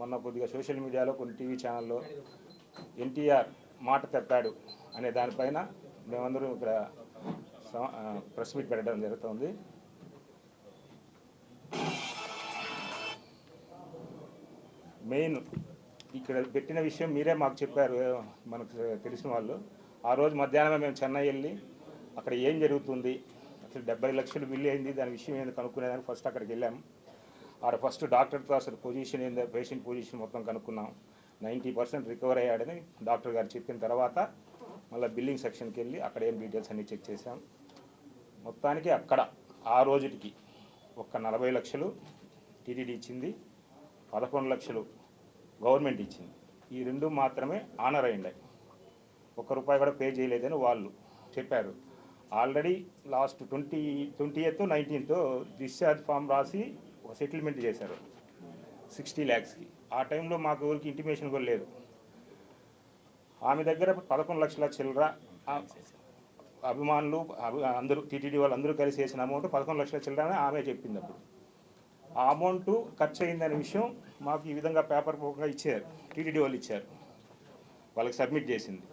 మొన్న కొద్దిగా సోషల్ మీడియాలో కొన్ని టీవీ ఛానల్లో ఎన్టీఆర్ మాట తప్పాడు అనే దానిపైన మేమందరం ఇక్కడ ప్రెస్ మీట్ పెట్టడం జరుగుతుంది. మెయిన్ ఇక్కడ పెట్టిన విషయం మీరే మాకు చెప్పారు, మనకు తెలిసిన వాళ్ళు. ఆ రోజు మధ్యాహ్నమే మేము చెన్నై వెళ్ళి అక్కడ ఏం జరుగుతుంది, అసలు 70 లక్షలు బిల్లు అయింది, దాని విషయం ఏంది కనుక్కునేదానికి ఫస్ట్ అక్కడికి వెళ్ళాము. ఆడ ఫస్ట్ డాక్టర్తో అసలు పొజిషన్ ఏందో, పేషెంట్ పొజిషన్ మొత్తం కనుక్కున్నాం. 90% రికవర్ అయ్యాడని డాక్టర్ గారు చెప్పిన తర్వాత మళ్ళీ బిల్లింగ్ సెక్షన్కి వెళ్ళి అక్కడ ఏం డీటెయిల్స్ అన్నీ చెక్ చేసాం. మొత్తానికి అక్కడ ఆ రోజుకి ఒక్క 40 లక్షలు టీటీడీ ఇచ్చింది, 11 లక్షలు గవర్నమెంట్ ఇచ్చింది. ఈ రెండు మాత్రమే ఆనర్ అయ్యింది. ₹1 కూడా పే చేయలేదని వాళ్ళు చెప్పారు. Already last 20th 19th discharge form రాసి ఒక సెటిల్మెంట్ చేశారు 60 lakhsకి. ఆ టైంలో మాకు ఊరికి ఇంటిమేషన్ కూడా లేదు. ఆమె దగ్గర 11 లక్షల చిల్లర అభిమానులు అందరూ టీటీడీ వాళ్ళు అందరూ కలిసి వేసిన అమౌంట్ 11 లక్షల చిల్లర అని ఆమె చెప్పింది. అప్పుడు ఆ అమౌంట్ ఖర్చు అయిందనే విషయం మాకు ఈ విధంగా పేపర్ పూర్వకంగా ఇచ్చారు, టీటీడీ వాళ్ళు ఇచ్చారు, వాళ్ళకి సబ్మిట్ చేసింది.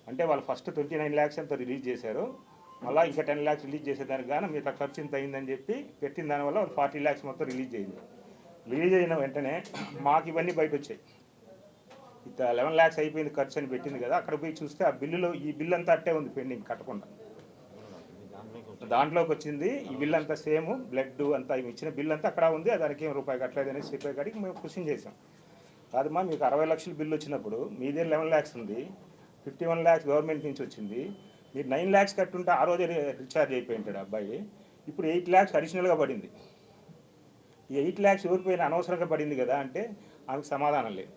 అంటే వాళ్ళు ఫస్ట్ 29 lakhs అంతా రిలీజ్ చేశారు, మళ్ళీ ఇంకా 10 lakhs రిలీజ్ చేసేదానికి కానీ మిగతా ఖర్చు ఇంత అయిందని చెప్పి పెట్టిన దానివల్ల వాళ్ళు 40 lakhs మొత్తం రిలీజ్ అయింది. రిలీజ్ అయిన వెంటనే మాకు ఇవన్నీ బయట వచ్చాయి. ఇంత 11 lakhs అయిపోయింది ఖర్చు అని పెట్టింది కదా, అక్కడ పోయి చూస్తే ఆ బిల్లులో ఈ బిల్ అంతా అట్టే ఉంది పెండింగ్ కట్టకుండా. దాంట్లోకి వచ్చింది ఈ బిల్ అంతా సేమ్, బ్లడ్ అంతా ఇచ్చిన బిల్ అంతా అక్కడ ఉంది, దానికి ఏం ₹1 కట్టలేదు అనేసి చెప్పే కాడికి మేము క్వశ్చన్ చేసాం. కాదమ్మా, మీకు 60 లక్షల బిల్లు వచ్చినప్పుడు మీ దగ్గర 11 lakhs ఉంది, 51 lakhs గవర్నమెంట్ నుంచి వచ్చింది, మీరు 9 lakhs కట్టుంటే ఆ రోజే రీఛార్జ్ అయిపోయి ఉంటాడు అబ్బాయి. ఇప్పుడు 8 lakhs అడిషనల్గా పడింది. ఈ 8 lakhs ఎవరిపోయినా అనవసరంగా పడింది కదా అంటే ఆమెకు సమాధానం లేదు.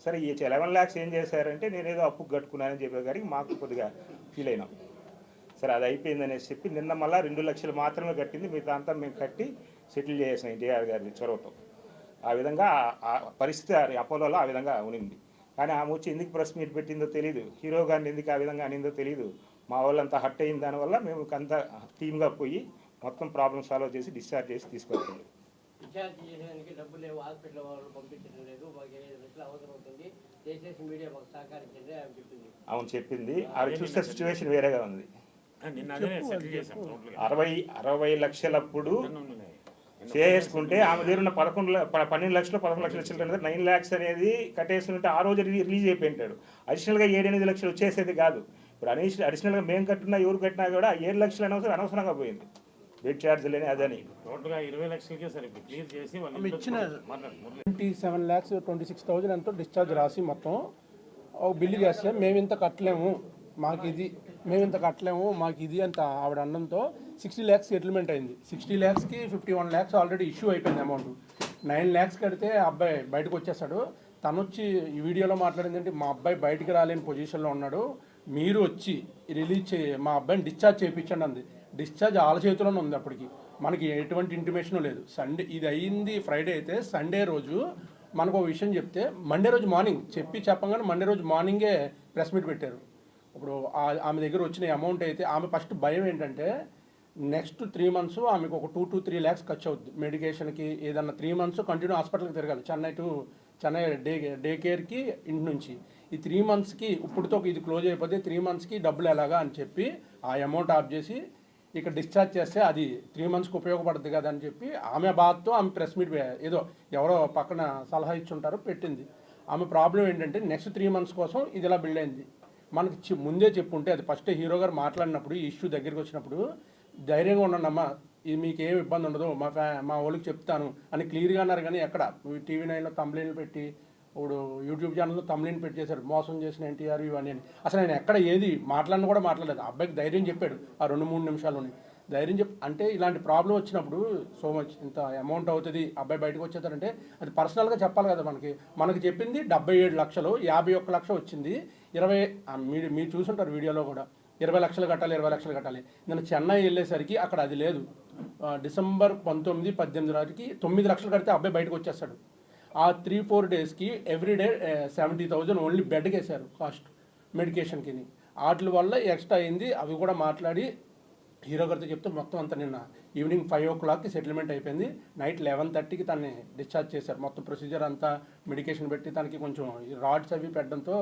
సరే ఈ 11 lakhs ఏం చేశారంటే నేనేదో అప్పు కట్టుకున్నానని చెప్పే గారికి మాకు కొద్దిగా ఫీల్ అయినాం. సరే అది అయిపోయిందనేసి చెప్పి నిన్న మళ్ళీ 2 లక్షలు మాత్రమే కట్టింది, మిగతా అంతా మేము కట్టి సెటిల్ చేసాం ఎన్టీఆర్ గారి చొరవతో. ఆ విధంగా ఆ పరిస్థితి అపోలోలో ఆ విధంగా ఉనింది. కానీ ఆమె వచ్చి ఎందుకు ప్రెస్ మీట్ పెట్టిందో తెలియదు, హీరో గారిని ఎందుకు ఆ విధంగా అనిందో తెలియదు. మా వాళ్ళంతా హర్ట్ అయిన దానివల్ల మేము అంతా టీమ్గా పోయి మొత్తం ప్రాబ్లమ్ సాల్వ్ చేసి డిశ్చార్జ్ చేసి తీసుకెళ్తుంది. డిశ్చార్జ్ చేసేదానికి డబ్బులు లేవు, హాస్పిటల్ వాళ్ళు పంపించడం లేదు, మాకు 7 లక్షలు అవసరం అవుతుంది, దయచేసి మీడియా మాకు సహకరించండి అని చెప్పింది. అవును చెప్పింది. అది చూస్తే సిచ్యువేషన్ వేరేగా ఉంది. 60 లక్షలప్పుడు చేసుకుంటే ఆమె దగ్గర ఉన్న 12 లక్షలు 11 లక్షల చిల్లర 9 lakhs అనేది కట్టేస్తుంటే ఆ రోజు రిలీజ్ అయిపోయింటాడు. అడిషనల్గా 7-8 లక్షలు వచ్చేసేది కాదు. ఇప్పుడు అడిషనల్గా మేము కట్టినా ఎవరు కట్టినా కూడా 7 లక్షలు అనవసరంగా పోయింది. బెడ్ ఛార్జ్ లేని అదని టోటల్గా 20 లక్షలకే సరే క్లియర్ చేసి వాళ్ళు ఇచ్చిన 27,26,000 ఎంతో డిశ్చార్జ్ రాసి మొత్తం బిల్లు చేస్తే మేము ఇంత కట్టలేము మాకు ఇది అంత ఆవిడ అన్నంతో 60 lakhs సెటిల్మెంట్ అయింది. 60 lakhsకి 51 lakhs ఆల్రెడీ ఇష్యూ అయిపోయింది అమౌంట్. 9 lakhs కడితే అబ్బాయి బయటకు వచ్చేస్తాడు. తను వచ్చి ఈ వీడియోలో మాట్లాడిందంటే మా అబ్బాయి బయటికి రాలేని పొజిషన్లో ఉన్నాడు, మీరు వచ్చి రిలీజ్ మా అబ్బాయిని డిశ్చార్జ్ చేయించండి అంది. డిశ్చార్జ్ వాళ్ళ చేతిలోనే ఉంది. అప్పటికి మనకి ఎటువంటి ఇంటిమేషన్ లేదు. సండే ఇది అయ్యింది ఫ్రైడే అయితే సండే రోజు మనకు ఒక విషయం చెప్తే మండే రోజు మార్నింగ్ చెప్పగానే మండే రోజు మార్నింగే ప్రెస్ మీట్ పెట్టారు. ఇప్పుడు ఆమె దగ్గర వచ్చిన అమౌంట్ అయితే ఆమె ఫస్ట్ భయం ఏంటంటే నెక్స్ట్ 3 months ఆమెకు ఒక 2 to 3 lakhs ఖర్చు అవుద్ది మెడికేషన్కి. ఏదన్నా 3 months కంటిన్యూ హాస్పిటల్కి తిరగాలి, చెన్నై డే కేర్కి ఇంటి నుంచి. ఈ 3 monthsకి ఇప్పుడుతో ఇది క్లోజ్ అయిపోతే 3 monthsకి డబ్బులు ఎలాగా అని చెప్పి ఆ అమౌంట్ ఆఫ్ చేసి ఇక్కడ డిశ్చార్జ్ చేస్తే అది 3 monthsకి ఉపయోగపడుతుంది కదా అని చెప్పి ఆమె బాధతో ఆమె ప్రెస్ మీట్ ఏదో ఎవరో పక్కన సలహా ఇచ్చుంటారో పెట్టింది. ఆమె ప్రాబ్లం ఏంటంటే నెక్స్ట్ 3 months కోసం ఇది ఇలా బిల్డ్ అయింది. మనకి ముందే చెప్పుంటే అది ఫస్ట్ హీరో గారు మాట్లాడినప్పుడు ఈ ఇష్యూ దగ్గరికి వచ్చినప్పుడు ధైర్యంగా ఉండండమ్మా, ఇది మీకు ఏం ఇబ్బంది ఉండదు, మా వాళ్ళకి చెప్తాను అని క్లియర్గా అన్నారు. కానీ ఎక్కడ TV9లో తమ్లైన్లు పెట్టి ఇప్పుడు యూట్యూబ్ ఛానల్లో తమ్లైన్ పెట్టి చేశారు, మోసం చేసిన ఎన్టీఆర్ ఇవన్నీ అని. అసలు ఆయన ఎక్కడ ఏది మాట్లాడినా కూడా మాట్లాడలేదు. అబ్బాయికి ధైర్యం చెప్పాడు ఆ 2-3 నిమిషాల్లోనే ధైర్యం అంటే ఇలాంటి ప్రాబ్లం వచ్చినప్పుడు సో మచ్ ఇంత అమౌంట్ అవుతుంది అబ్బాయి బయటకు వచ్చేస్తారంటే అది పర్సనల్గా చెప్పాలి కదా. మనకి చెప్పింది 77 లక్షలు, 51 లక్షలు వచ్చింది. మీరు చూసుంటారు వీడియోలో కూడా 20 లక్షలు కట్టాలి. నేను చెన్నై వెళ్ళేసరికి అక్కడ అది లేదు. డిసెంబర్ 19, 18 నాటికి 9 లక్షలు కడితే అబ్బాయి బయటకు వచ్చేస్తాడు. ఆ 3-4 డేస్కి ఎవ్రీడే 70,000 ఓన్లీ బెడ్కి వేశారు కాస్ట్ మెడికేషన్కి. వాటి వల్ల ఎక్స్ట్రా అయింది. అవి కూడా మాట్లాడి హీరో గారితో చెప్తే మొత్తం అంతా నిన్న ఈవినింగ్ 5 o'clockకి సెటిల్మెంట్ అయిపోయింది. నైట్ 11:30కి తనని డిశ్చార్జ్ చేశారు. మొత్తం ప్రొసీజర్ అంతా మెడికేషన్ పెట్టి తనకి కొంచెం రాడ్స్ అవి పెట్టడంతో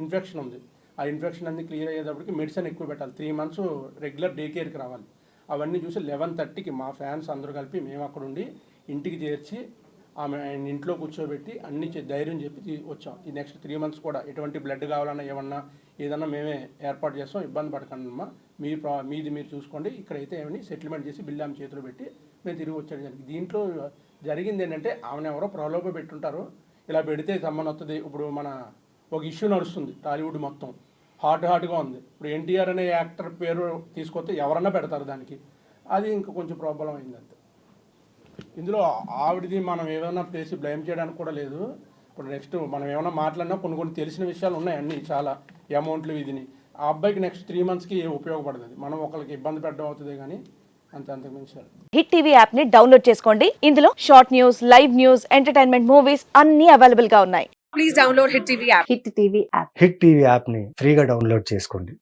ఇన్ఫెక్షన్ ఉంది. ఆ ఇన్ఫెక్షన్ అన్ని క్లియర్ అయ్యేటప్పటికి మెడిసిన్ ఎక్కువ పెట్టాలి. 3 months రెగ్యులర్ డే కేర్కి రావాలి. అవన్నీ చూసి 11:30కి మా ఫ్యాన్స్ అందరూ కలిపి మేము అక్కడ ఉండి ఇంటికి చేర్చి ఆమె ఆయన ఇంట్లో కూర్చోబెట్టి అన్ని ధైర్యం చెప్పి వచ్చాం. ఈ నెక్స్ట్ 3 months కూడా ఎటువంటి బ్లడ్ కావాలన్నా ఏదన్నా మేమే ఏర్పాటు చేస్తాం, ఇబ్బంది పడకండి అమ్మా, మీది మీరు చూసుకోండి, ఇక్కడైతే ఏమని సెటిల్మెంట్ చేసి బిల్లు ఆమె చేతిలో పెట్టి మేము తిరిగి వచ్చాడు. జరిగింది దీంట్లో జరిగింది ఏంటంటే ఆమెను ఎవరో ప్రలోభ పెట్టుంటారు, ఇలా పెడితే సంబంధం వస్తుంది. ఇప్పుడు మన ఒక ఇష్యూ నడుస్తుంది టాలీవుడ్ మొత్తం హాట్గా ఉంది. ఇప్పుడు ఎన్టీఆర్ అనే యాక్టర్ పేరు తీసుకొస్తే ఎవరన్నా పెడతారు దానికి, అది ఇంకా కొంచెం ప్రాబ్లం అయింది అంతే. ఇందులో ఆవిడది మనం ఏమైనా చేసి బ్లేమ్ చేయడానికి కూడా లేదు. ఇప్పుడు నెక్స్ట్ మనం ఏమైనా మాట్లాడినా కొన్ని తెలిసిన విషయాలు ఉన్నాయి, అన్నీ చాలా అమౌంట్లు ఇదిని. ఆ అబ్బాయికి నెక్స్ట్ 3 monthsకి ఉపయోగపడుతుంది. మనం ఒకరికి ఇబ్బంది పెట్టడం అవుతుంది కానీ అంతకు మించాలి. హిట్ టీవీ యాప్ ని డౌన్లోడ్ చేసుకోండి. ఇందులో short news, live news, entertainment movies అన్ని అవైలబుల్ గా ఉన్నాయి. Please download hit TV app. Hit TV app hit TV యాప్ని ఫ్రీగా డౌన్లోడ్ చేసుకోండి.